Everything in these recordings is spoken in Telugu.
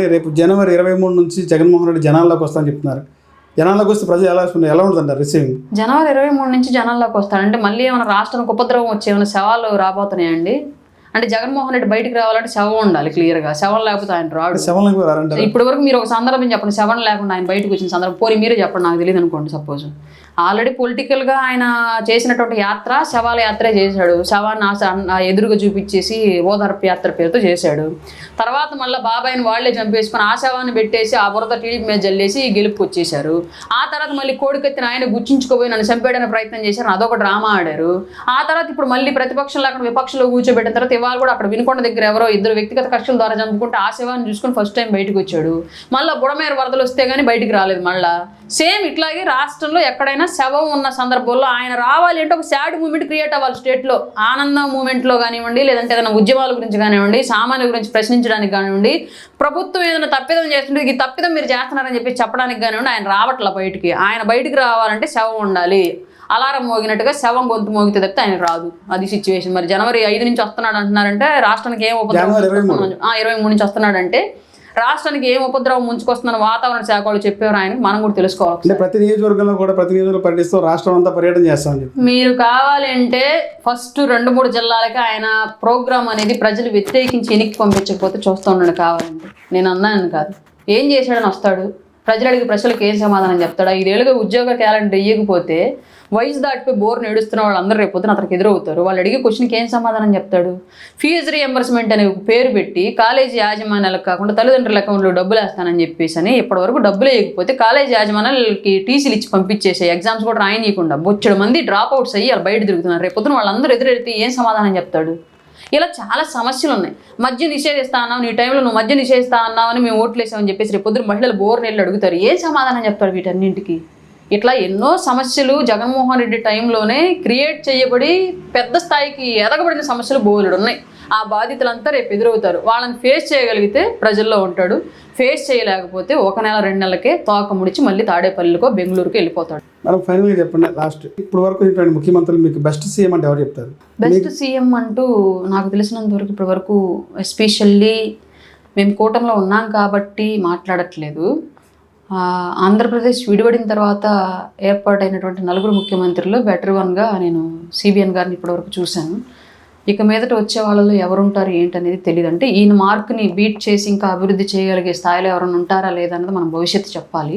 రేపు జనవరి 23 నుంచి జగన్మోహన్ రెడ్డి జనాల్లోకి వస్తానని చెప్తున్నారు. జనాల్లోకి వస్తే ప్రజలు ఎలా ఉంటుందంటారు రిసీవింగ్? జనవరి 23 నుంచి జనాల్లోకి వస్తారంటే మళ్ళీ ఏమైనా రాష్ట్రానికి ఉపద్రవం వచ్చే ఏమైనా శవాలు రాబోతున్నాయండి? అంటే జగన్మోహన్ రెడ్డి బయటికి రావాలంటే శవం ఉండాలి క్లియర్గా. శవం లేకపోతే ఆయన రాడు. ఇప్పటి వరకు మీరు ఒక సందర్భం చెప్పండి, శవం లేకుండా ఆయన బయటకు వచ్చిన సందర్భం పోయి మీరే చెప్పండి, నాకు తెలియదు అనుకోండి. సపోజ్ ఆల్రెడీ పొలిటికల్గా ఆయన చేసినటువంటి యాత్ర శవాల యాత్రే చేశాడు. శవాన్ని ఎదురుగా చూపించేసి ఓదార్పు యాత్ర పేరుతో చేశాడు. తర్వాత మళ్ళీ బాబాయిని వాళ్లే చంపేసుకొని ఆ శవాన్ని పెట్టేసి ఆ బురద టీడీపీ మీద జల్లేసి గెలుపుకి వచ్చేసారు. ఆ తర్వాత మళ్ళీ కోడికెత్తిన ఆయన గుర్చించుకోపోయి నన్ను చంపేయడానికి ప్రయత్నం చేశారు, అదొక డ్రామా ఆడారు. ఆ తర్వాత ఇప్పుడు మళ్ళీ ప్రతిపక్షం లేకుండా విపక్షంలో కూర్చోబెట్టిన తర్వాత ఇవాళ కూడా అక్కడ వినుకొండ దగ్గర ఎవరో ఇద్దరు వ్యక్తిగత కక్షల ద్వారా చంపుకుంటే ఆ శవాన్ని చూసుకొని ఫస్ట్ టైం బయటకు వచ్చాడు. మళ్ళీ బుడమేర వరదలు వస్తే కానీ బయటికి రాలేదు. మళ్ళీ సేమ్ ఇట్లాగే రాష్ట్రంలో ఎక్కడైనా శవం ఉన్న సందర్భంలో ఆయన రావాలి అంటే ఒక సాడ్ మూమెంట్ క్రియేట్ అవ్వాలి స్టేట్లో. ఆనంద మూమెంట్లో కానివ్వండి, లేదంటే ఏదైనా ఉద్యమాల గురించి కానివ్వండి, సామాన్యుల గురించి ప్రశ్నించడానికి కానివ్వండి, ప్రభుత్వం ఏదైనా తప్పిదం చేస్తుంటే ఈ తప్పిదం మీరు చేస్తున్నారని చెప్పి చెప్పడానికి కానివ్వండి, ఆయన రావట్ల బయటికి. ఆయన బయటికి రావాలంటే శవం ఉండాలి. అలారం మోగినట్టుగా శవం గొంతు మోగితే తప్పితే ఆయన రాదు. అది సిచ్యువేషన్. మరి జనవరి 5 నుంచి వస్తున్నాడు అంటున్నారంటే రాష్ట్రానికి ఏం ఉపద్రవం 23 నుంచి వస్తున్నాడంటే రాష్ట్రానికి ఏం ఉపద్రవం ముంచుకొస్తుందని వాతావరణ శాఖ వాళ్ళు చెప్పారు ఆయనకి, మనం కూడా తెలుసుకోవాలి. ప్రతి నియోజకవర్గంలో కూడా ప్రతి నియోజకవర్గం పర్యటిస్తూ రాష్ట్రం అంతా పర్యటన చేస్తామని మీరు కావాలి అంటే ఫస్ట్ 2-3 జిల్లాలకి ఆయన ప్రోగ్రామ్ అనేది ప్రజలు వ్యతిరేకించి ఎన్నిక పంపించకపోతే చూస్తూ ఉన్నాడు. కావాలంటే నేను అన్నాను కాదు, ఏం చేశాడని వస్తాడు, ప్రజలు అడిగి ప్రజలకు ఏం సమాధానం చెప్తాడు? 5 ఏళ్ళుగా ఉద్యోగ క్యాలెండర్ ఇవ్వకపోతే వయసు దాటిపోయి బోర్ నేడుస్తున్న వాళ్ళందరూ రేపు పొద్దున అతనికి ఎదురవుతారు. వాళ్ళు అడిగే క్వశ్చన్కి ఏం సమాధానం చెప్తాడు? ఫీజు రీఎంబర్స్మెంట్ అనే పేరు పెట్టి కాలేజీ యాజమాన్యాలకు కాకుండా తల్లిదండ్రుల అకౌంట్లో డబ్బులు వేస్తానని చెప్పేసి అని ఇప్పటివరకు డబ్బులు వేయకపోతే కాలేజీ యాజమాన్యాలకి టీసీలు ఇచ్చి పంపించేసే, ఎగ్జామ్స్ కూడా రాయనీయకుండా బొచ్చడు మంది డ్రాప్ అవుట్స్ అయ్యి వాళ్ళు బయట తిరుగుతున్నారు. రేపు పొద్దున వాళ్ళందరూ ఎదురెడితే ఏం సమాధానం చెప్తాడు? ఇలా చాలా సమస్యలు ఉన్నాయి. మద్యం నిషేధిస్తా అన్నావు, నీ టైంలో నువ్వు మద్యం నిషేధిస్తా అన్నావని మేము ఓట్లు వేసామని చెప్పేసి రేపు పొద్దున మహిళలు బోర్ నీళ్ళు అడుగుతారు. ఏం సమాధానం చెప్తాడు వీటన్నింటికి? ఇట్లా ఎన్నో సమస్యలు జగన్మోహన్ రెడ్డి టైంలోనే క్రియేట్ చేయబడి పెద్ద స్థాయికి ఎదగబడిన సమస్యలు బోలెడు ఉన్నాయి. ఆ బాధితులంతా రేపు ఎదురవుతారు. వాళ్ళని ఫేస్ చేయగలిగితే ప్రజల్లో ఉంటాడు. ఫేస్ చేయలేకపోతే 1 నెల 2 నెలలకే తోక ముడిచి మళ్ళీ తాడేపల్లికో బెంగళూరుకో వెళ్ళిపోతాడు. మేడం ఫైనల్గా చెప్పండి, లాస్ట్ ఇప్పుడు వరకు ముఖ్యమంత్రులు మీకు బెస్ట్ సీఎం అంటే ఎవరు చెప్తారు? బెస్ట్ సీఎం అంటూ నాకు తెలిసినంత వరకు ఇప్పటి వరకు ఎస్పెషల్లీ మేము కూటమిలో ఉన్నాం కాబట్టి మాట్లాడట్లేదు. ఆంధ్రప్రదేశ్ విడిపడిన తర్వాత ఏర్పాటైనటువంటి 4 ముఖ్యమంత్రులు బెటర్ వన్గా నేను సిబిఎన్ గారిని ఇప్పటివరకు చూశాను. ఇక మీదట వచ్చే వాళ్ళలో ఎవరుంటారు ఏంటనేది తెలియదు. అంటే ఈయన మార్క్ని బీట్ చేసి ఇంకా అభివృద్ధి చేయగలిగే స్థాయిలో ఎవరైనా ఉంటారా లేదన్నది మనం భవిష్యత్తు చెప్పాలి.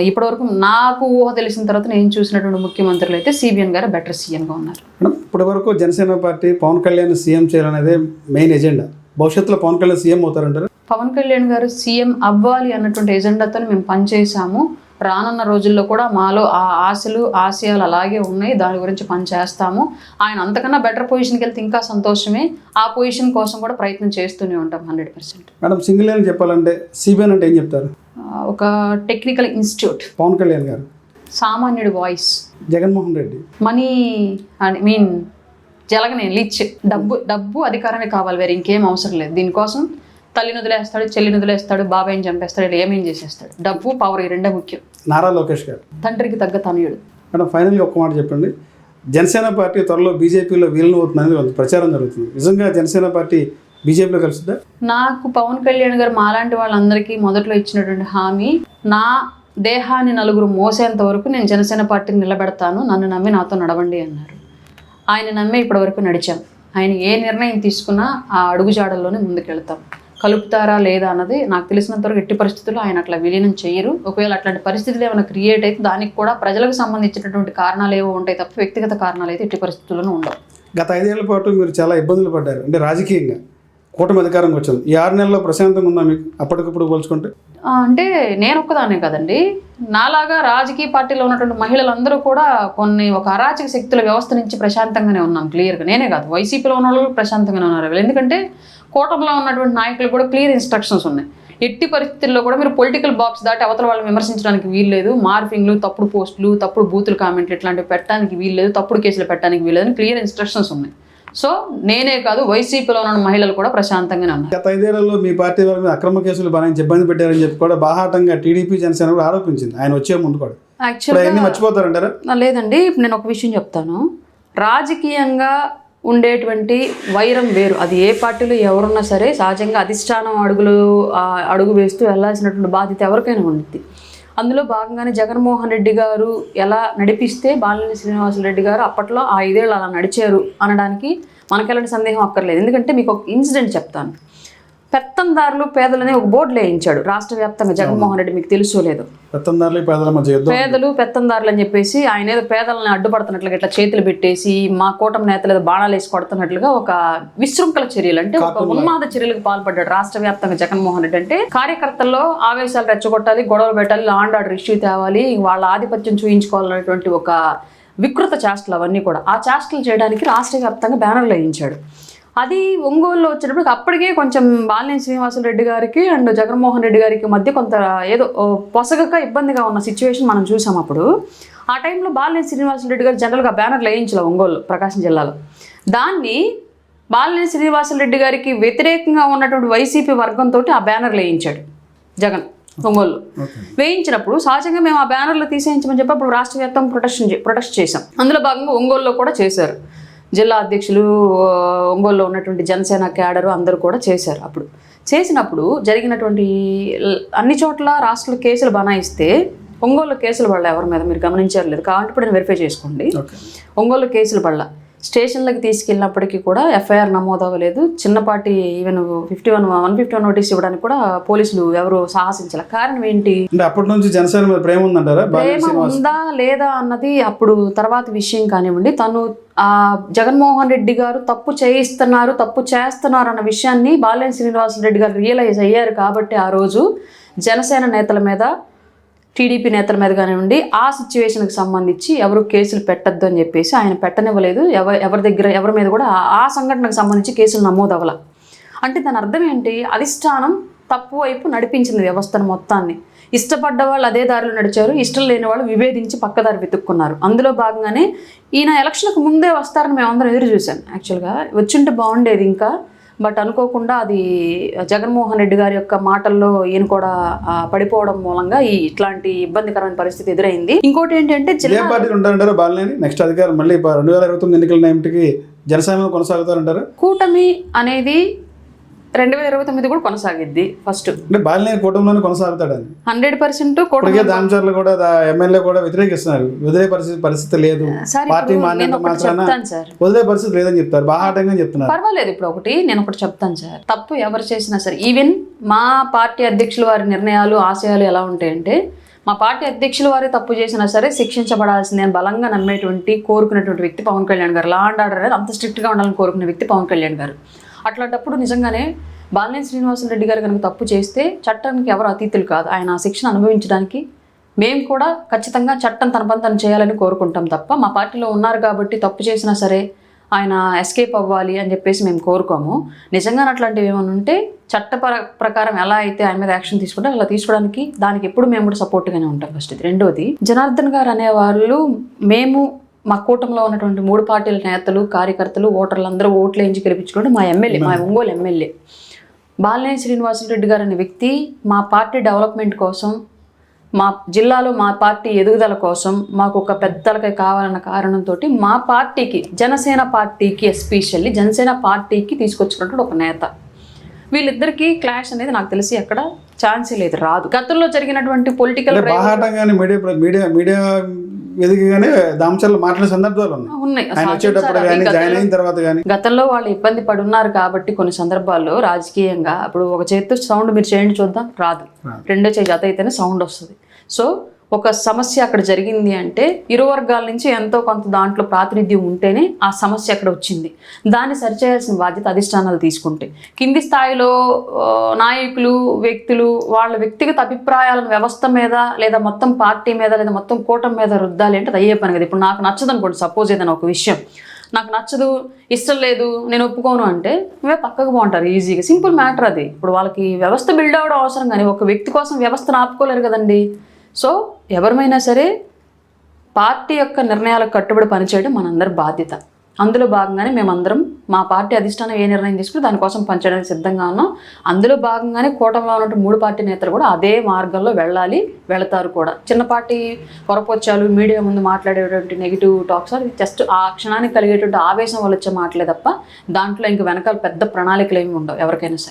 ఇప్పటివరకు నాకు ఊహ తెలిసిన తర్వాత నేను చూసినటువంటి ముఖ్యమంత్రులు అయితే సిబిఎన్ గారు బెటర్ సీఎంగా ఉన్నారు. ఇప్పటి వరకు జనసేన పార్టీ పవన్ కళ్యాణ్ సీఎం చేయాలనేదే మెయిన్ ఎజెండా. భవిష్యత్తులో పవన్ కళ్యాణ్ సీఎం అవుతారంటారు? పవన్ కళ్యాణ్ గారు సీఎం అవ్వాలి అన్నటువంటి ఎజెండాతో మేము పనిచేసాము. రానున్న రోజుల్లో కూడా మాలో ఆ ఆశలు ఆశయాలు అలాగే ఉన్నాయి. దాని గురించి పని చేస్తాము. ఆయన అంతకన్నా బెటర్ పొజిషన్కి వెళ్తే ఇంకా సంతోషమే. ఆ పొజిషన్ కోసం కూడా ప్రయత్నం చేస్తూనే ఉంటాం 100%. మేడం సింగిల్ లైన్ చెప్పాలంటే సిబిఎన్ అంటే ఏం చెప్తారు? ఒక టెక్నికల్ ఇన్స్టిట్యూట్. పవన్ కళ్యాణ్ గారు సామాన్యుడి వాయిస్. జగన్మోహన్ రెడ్డి మనీ జలగనే లిచ్. డబ్బు అధికారమే కావాలి, వేరే ఇంకేం అవసరం లేదు. దీనికోసం తల్లిని వదిలేస్తాడు, చెల్లిని వదిలేస్తాడు, బాబాయిని చంపేస్తాడు, ఇలా ఏమేం చేసేస్తాడు. డబ్బు పవర్ ఈ రెండే ముఖ్యం. నారా లోకేష్ గారు తండ్రికి తగ్గ తనయుడు. మేడం ఫైనల్గా ఒక్క మాట చెప్పండి, జనసేన పార్టీ త్వరలో బీజేపీలో విలీనం అవుతుందని ప్రచారం జరుగుతుంది. నిజంగా జనసేన పార్టీ బీజేపీలో కలుస్తుందా? నాకు పవన్ కళ్యాణ్ గారు మాలాంటి వాళ్ళందరికీ మొదట్లో ఇచ్చినటువంటి హామీ, నా దేహాన్ని 4 మోసేంత వరకు నేను జనసేన పార్టీని నిలబెడతాను, నన్ను నమ్మి నాతో నడవండి అన్నారు. ఆయన నమ్మే ఇప్పటి వరకు నడిచాం. ఆయన ఏ నిర్ణయం తీసుకున్నా ఆ అడుగుజాడల్లోనే ముందుకెళ్తాం. కలుపుతారా లేదా అన్నది నాకు తెలిసినంతవరకు ఎట్టి పరిస్థితుల్లో ఆయన అట్లా విలీనం చేయరు. ఒకవేళ అట్లాంటి పరిస్థితులు ఏమైనా క్రియేట్ అయితే దానికి కూడా ప్రజలకు సంబంధించినటువంటి కారణాలు ఏవో ఉంటాయి తప్ప వ్యక్తిగత కారణాలు అయితే ఎట్టి పరిస్థితుల్లోనూ ఉండవు. గత 5 ఏళ్ల పాటు మీరు చాలా ఇబ్బందులు పడ్డారు. అంటే రాజకీయంగా కూటమి అధికారంకి వచ్చింది. ఈ 6 నెలల్లో ప్రశాంతంగా ఉందా మీకు అప్పటికప్పుడు పోల్చుకుంటే? అంటే నేను ఒక్కదానే కదండి, నాలాగా రాజకీయ పార్టీలో ఉన్నటువంటి మహిళలందరూ కూడా ఒక అరాచక శక్తుల వ్యవస్థ నుంచి ప్రశాంతంగానే ఉన్నాం. క్లియర్గా నేనే కాదు, వైసీపీలో ఉన్న వాళ్ళు ప్రశాంతంగానే ఉన్నారు. ఎందుకంటే కూటమిలో ఉన్నటువంటి నాయకులు కూడా క్లియర్ ఇన్స్ట్రక్షన్స్ ఉన్నాయి. ఎట్టి పరిస్థితుల్లో కూడా మీరు పొలిటికల్ బాక్స్ దాటి అవతల వాళ్ళని విమర్శించడానికి వీల్లేదు. మార్ఫింగ్లు, తప్పుడు పోస్టులు, తప్పుడు బూతులు కామెంట్లు ఇట్లాంటివి పెట్టడానికి వీల్లేదు, తప్పుడు కేసులు పెట్టడానికి వీల్లేదు అని క్లియర్ ఇన్స్ట్రక్షన్స్ ఉన్నాయి. సో నేనే కాదు, వైసీపీలో ఉన్న మహిళలు కూడా ప్రశాంతంగానే ఉన్నారు. గత 5 ఏళ్లలో మీ పార్టీ వాళ్ళ మీద అక్రమ కేసులు బాగా ఇబ్బంది పెట్టారని చెప్పి కూడా బాహాటంగా టీడీపీ జనసేన కూడా ఆరోపించింది ఆయన వచ్చే ముందు కూడా. యాక్చువల్గా మర్చిపోతారంటారా? లేదండి, ఇప్పుడు నేను ఒక విషయం చెప్తాను. రాజకీయంగా ఉండేటువంటి వైరం వేరు. అది ఏ పార్టీలో ఎవరున్నా సరే సహజంగా అధిష్టానం అడుగు వేస్తూ వెళ్ళాల్సినటువంటి బాధ్యత ఎవరికైనా ఉంటుంది. అందులో భాగంగానే జగన్మోహన్ రెడ్డి గారు ఎలా నడిపిస్తే బాలినేని శ్రీనివాసరెడ్డి గారు అప్పట్లో ఆ 5 ఏళ్ళు అలా నడిచారు అనడానికి మనకు ఎలాంటి సందేహం అక్కర్లేదు. ఎందుకంటే మీకు ఒక ఇన్సిడెంట్ చెప్తాను. పెత్తందారులు పేదలనే ఒక బోర్డులో వేయించాడు రాష్ట్ర వ్యాప్తంగా జగన్మోహన్ రెడ్డి, మీకు తెలుసో లేదు. పేదలు పెత్తందారులు అని చెప్పేసి ఆయన ఏదో పేదలను అడ్డుపడుతున్నట్లుగా ఇట్లా చేతులు పెట్టేసి మా కూటమి నేతలు ఏదో బాణాలు వేసి కొడుతున్నట్లుగా ఒక విశృంఖల చర్యలు అంటే ఒక ఉన్మాద చర్యలకు పాల్పడ్డాడు రాష్ట్ర వ్యాప్తంగా జగన్మోహన్ రెడ్డి. అంటే కార్యకర్తల్లో ఆవేశాలు రెచ్చగొట్టాలి, గొడవలు పెట్టాలి, లా అండ్ ఆర్డర్ ఇష్యూ తేవాలి, వాళ్ళ ఆధిపత్యం చూయించుకోవాలనేటువంటి ఒక వికృత చేష్టలు అవన్నీ కూడా. ఆ చేష్టలు చేయడానికి రాష్ట్ర వ్యాప్తంగా బ్యానర్లు వేయించాడు. అది ఒంగోలులో వచ్చినప్పుడు అప్పటికే కొంచెం బాలినేని శ్రీనివాసరెడ్డి గారికి అండ్ జగన్మోహన్ రెడ్డి గారికి మధ్య కొంత ఏదో పొసగక ఇబ్బందిగా ఉన్న సిచ్యువేషన్ మనం చూసాం. అప్పుడు ఆ టైంలో బాలినేని శ్రీనివాసరెడ్డి గారు జనరల్గా బ్యానర్లు వేయించలే ఒంగోలు, ప్రకాశం జిల్లాలో. దాన్ని బాలినేని శ్రీనివాసరెడ్డి గారికి వ్యతిరేకంగా ఉన్నటువంటి వైసీపీ వర్గంతో ఆ బ్యానర్లు వేయించాడు జగన్ ఒంగోలు. వేయించినప్పుడు సహజంగా మేము ఆ బ్యానర్లు తీసేయించమని చెప్పి అప్పుడు రాష్ట్ర వ్యాప్తంగా ప్రొటెస్ట్ చేశాం. అందులో భాగంగా ఒంగోలులో కూడా చేశారు. జిల్లా అధ్యక్షులు, ఒంగోలులో ఉన్నటువంటి జనసేన క్యాడరు అందరూ కూడా చేశారు. అప్పుడు చేసినప్పుడు జరిగినటువంటి అన్ని చోట్ల రాష్ట్రంలో కేసులు బనాయిస్తే ఒంగోలు కేసులు పడలే ఎవరి మీద, మీరు గమనించారు లేదు, కాబట్టి ఇప్పుడు నేను వెరిఫై చేసుకోండి. ఒంగోలు కేసులు పడలా. స్టేషన్లకు తీసుకెళ్ళినప్పటికీ కూడా ఎఫ్ఐఆర్ నమోదు అవ్వలేదు. చిన్నపాటి ఈవెన్ 151 నోటీస్ ఇవ్వడానికి కూడా పోలీసులు ఎవరు సాహసించాల. కారణం ఏంటి? అప్పటి నుంచి జనసేన మీద ప్రేమ ఉందంటారా? ప్రేమ ఉందా లేదా అన్నది అప్పుడు తర్వాత విషయం కానివ్వండి. తను జగన్మోహన్ రెడ్డి గారు తప్పు చేస్తున్నారు అన్న విషయాన్ని బాలినేని శ్రీనివాసరెడ్డి గారు రియలైజ్ అయ్యారు కాబట్టి ఆ రోజు జనసేన నేతల మీద, టీడీపీ నేతల మీద కానివ్వండి ఆ సిచ్యువేషన్కి సంబంధించి ఎవరు కేసులు పెట్టద్దు అని చెప్పేసి ఆయన పెట్టనివ్వలేదు. ఎవరి మీద కూడా ఆ సంఘటనకు సంబంధించి కేసులు నమోదు అవ్వాల. అంటే దాని అర్థం ఏంటి? అధిష్టానం తప్పు వైపు నడిపించింది వ్యవస్థను మొత్తాన్ని. ఇష్టపడ్డ వాళ్ళు అదే దారిలో నడిచారు, ఇష్టం లేని వాళ్ళు విభేదించి పక్కదారి వెతుక్కున్నారు. అందులో భాగంగానే ఈయన ఎలక్షన్లకు ముందే వస్తారని మేమందరం ఎదురు చూశాను. యాక్చువల్గా వచ్చింటే బాగుండేది ఇంకా, బట్ అనుకోకుండా అది జగన్మోహన్ రెడ్డి గారి యొక్క మాటల్లో ఈయన కూడా పడిపోవడం మూలంగా ఇట్లాంటి ఇబ్బందికరమైన పరిస్థితి ఎదురైంది. ఇంకోటి ఏంటంటే జిల్లా పార్టీలు ఉంటారంటారా బాలినేని నెక్స్ట్ అధికారం మళ్ళీ 2029 ఎన్నికల నాటికి జనసేన కొనసాగుతారంటారా? కూటమి అనేది 2029 కూడా కొనసాగిద్ది. ఫస్ట్ అంటే బాలినేని కూటమిలోనే కొనసాగుతాడని 100% కూటమి. దామచర్లు కూడా ఎమ్మెల్యే కూడా వ్యతిరేకిస్తున్నారు. వదిలే పరిస్థితి లేదు, పార్టీ మాన్యత మాత్రాన వదిలే పరిస్థితి లేదని చెప్తారు, బాహాటంగా చెప్తున్నారు. పర్వాలేదు. ఇప్పుడు నేను ఒకటి చెప్తాను సార్, తప్పు ఎవరు చేసినా సరే, ఈవెన్ మా పార్టీ అధ్యక్షుల వారి నిర్ణయాలు ఆశయాలు ఎలా ఉంటాయంటే, మా పార్టీ అధ్యక్షుల వారే తప్పు చేసినా సరే శిక్షించబడాల్సిందే అని బలంగా కోరుకున్నటువంటి వ్యక్తి పవన్ కళ్యాణ్ గారు. లా అండ్ ఆర్డర్ అనేది అంత స్ట్రిక్ట్గా ఉండాలని కోరుకునే వ్యక్తి పవన్ కళ్యాణ్ గారు. అట్లాంటప్పుడు నిజంగానే బాలినేని శ్రీనివాసరెడ్డి గారు కనుక తప్పు చేస్తే చట్టానికి ఎవరు అతీతులు కాదు. ఆయన ఆ శిక్షను అనుభవించడానికి మేము కూడా ఖచ్చితంగా చట్టం తన పని తను చేయాలని కోరుకుంటాం తప్ప, మా పార్టీలో ఉన్నారు కాబట్టి తప్పు చేసినా సరే ఆయన ఎస్కేప్ అవ్వాలి అని చెప్పేసి మేము కోరుకోము. నిజంగా అట్లాంటివి ఏమైనా ఉంటే చట్ట ప్రకారం ఎలా అయితే ఆయన మీద యాక్షన్ తీసుకుంటే అలా తీసుకోవడానికి దానికి ఎప్పుడు మేము కూడా సపోర్ట్గానే ఉంటాం. ఫస్ట్ ఇది. రెండోది, జనార్దన్ గారు అనేవాళ్ళు మేము మా కూటమిలో ఉన్నటువంటి 3 పార్టీల నేతలు, కార్యకర్తలు, ఓటర్లు అందరూ ఓట్లు వేయించి గెలిపించుకుంటే మా ఎమ్మెల్యే, మా ఒంగోలు ఎమ్మెల్యే బాలినేని శ్రీనివాసరెడ్డి గారు అనే వ్యక్తి మా పార్టీ డెవలప్మెంట్ కోసం, మా జిల్లాలో మా పార్టీ ఎదుగుదల కోసం మాకు ఒక పెద్దలకై కావాలన్న కారణంతో మా పార్టీకి, జనసేన పార్టీకి, ఎస్పెషల్లీ జనసేన పార్టీకి తీసుకొచ్చినటువంటి ఒక నేత. వీళ్ళిద్దరికీ క్లాష్ అనేది నాకు తెలిసి ఎక్కడ ఛాన్సే లేదు, రాదు. గతంలో జరిగినటువంటి పొలిటికల్ మీడియా ఎదిగిగానే దామచర్లు మాట్లాడే సందర్భాలు ఉన్నాయి. గతంలో వాళ్ళు ఇబ్బంది పడున్నారు కాబట్టి కొన్ని సందర్భాల్లో రాజకీయంగా ఇప్పుడు ఒక చేతితో సౌండ్ మీరు చేయండి చూద్దాం, రాదు. రెండో చేయి జత అయితేనే సౌండ్ వస్తుంది. సో ఒక సమస్య అక్కడ జరిగింది అంటే ఇరు వర్గాల నుంచి ఎంతో కొంత దాంట్లో ప్రాతినిధ్యం ఉంటేనే ఆ సమస్య అక్కడ వచ్చింది. దాన్ని సరిచేయాల్సిన బాధ్యత అధిష్టానాలు తీసుకుంటే, కింది స్థాయిలో నాయకులు, వ్యక్తులు వాళ్ళ వ్యక్తిగత అభిప్రాయాలను వ్యవస్థ మీద లేదా మొత్తం పార్టీ మీద లేదా మొత్తం కూటమి మీద రుద్దాలి అంటే అది అయ్యే పని కదా. ఇప్పుడు నాకు నచ్చదు అనుకోండి, సపోజ్ ఏదైనా ఒక విషయం నాకు నచ్చదు, ఇష్టం లేదు, నేను ఒప్పుకోను అంటే నువ్వే పక్కకు బాగుంటారు ఈజీగా. సింపుల్ మ్యాటర్ అది. ఇప్పుడు వాళ్ళకి వ్యవస్థ బిల్డ్ అవ్వడం అవసరం, కానీ ఒక వ్యక్తి కోసం వ్యవస్థను ఆపుకోలేరు కదండి. సో ఎవరిమైనా సరే పార్టీ యొక్క నిర్ణయాలకు కట్టుబడి పనిచేయడం మనందరి బాధ్యత. అందులో భాగంగానే మేమందరం మా పార్టీ అధిష్టానం ఏ నిర్ణయం తీసుకుని దానికోసం పనిచేయడానికి సిద్ధంగా ఉన్నాం. అందులో భాగంగానే కూటమిలో ఉన్నట్టు 3 పార్టీ నేతలు కూడా అదే మార్గంలో వెళతారు కూడా. చిన్న పార్టీ పొరపొచ్చాలు మీడియా ముందు మాట్లాడేటువంటి నెగిటివ్ టాక్స్ అది జస్ట్ ఆ క్షణానికి కలిగేటువంటి ఆవేశం వల్ల వచ్చే మాటలే తప్ప దాంట్లో ఇంక వెనకాల పెద్ద ప్రణాళికలు ఏమి ఉండవు ఎవరికైనా సరే.